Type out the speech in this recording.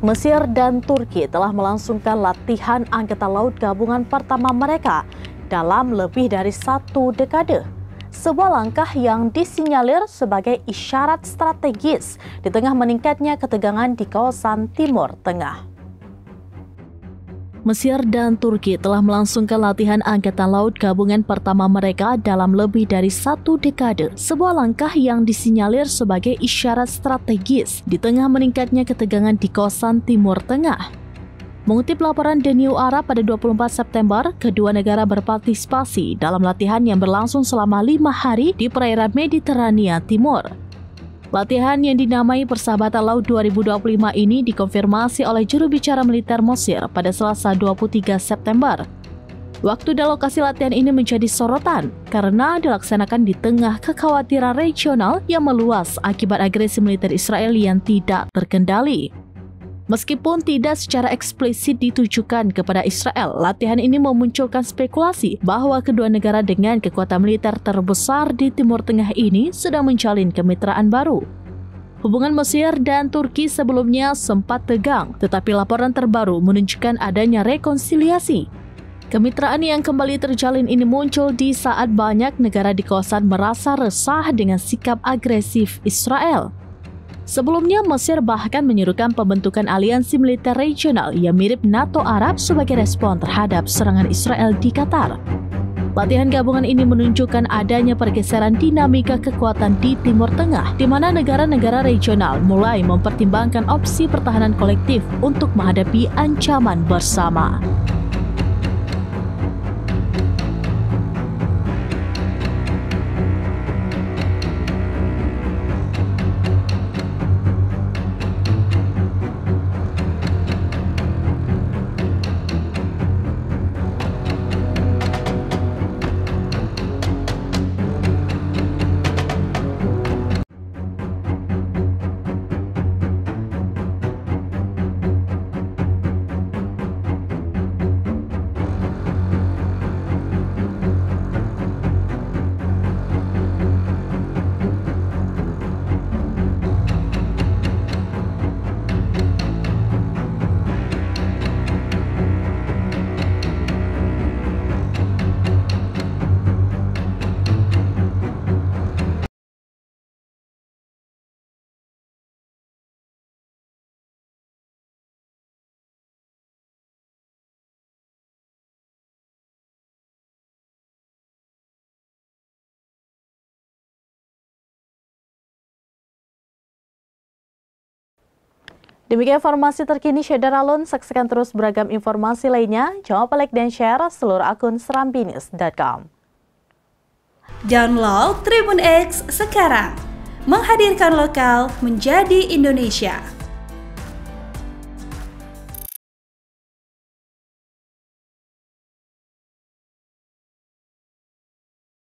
Mesir dan Turki telah melangsungkan latihan Angkatan Laut Gabungan pertama mereka dalam lebih dari 1 dekade. Sebuah langkah yang disinyalir sebagai isyarat strategis di tengah meningkatnya ketegangan di kawasan Timur Tengah. Mesir dan Turki telah melangsungkan latihan Angkatan Laut Gabungan pertama mereka dalam lebih dari 1 dekade. Sebuah langkah yang disinyalir sebagai isyarat strategis di tengah meningkatnya ketegangan di kawasan Timur Tengah. Mengutip laporan The New Arab pada 24 September, kedua negara berpartisipasi dalam latihan yang berlangsung selama 5 hari di perairan Mediterania Timur. Latihan yang dinamai Persahabatan Laut 2025 ini dikonfirmasi oleh juru bicara militer Mesir pada Selasa 23 September. Waktu dan lokasi latihan ini menjadi sorotan karena dilaksanakan di tengah kekhawatiran regional yang meluas akibat agresi militer Israel yang tidak terkendali. Meskipun tidak secara eksplisit ditujukan kepada Israel, latihan ini memunculkan spekulasi bahwa kedua negara dengan kekuatan militer terbesar di Timur Tengah ini sedang menjalin kemitraan baru. Hubungan Mesir dan Turki sebelumnya sempat tegang, tetapi laporan terbaru menunjukkan adanya rekonsiliasi. Kemitraan yang kembali terjalin ini muncul di saat banyak negara di kawasan merasa resah dengan sikap agresif Israel. Sebelumnya, Mesir bahkan menyerukan pembentukan aliansi militer regional yang mirip NATO Arab sebagai respon terhadap serangan Israel di Qatar. Latihan gabungan ini menunjukkan adanya pergeseran dinamika kekuatan di Timur Tengah, di mana negara-negara regional mulai mempertimbangkan opsi pertahanan kolektif untuk menghadapi ancaman bersama. Demikian informasi terkini Syedar Alun. Saksikan terus beragam informasi lainnya. Jangan lupa like dan share seluruh akun serambinews.com. Download Tribun X sekarang. Menghadirkan lokal menjadi Indonesia.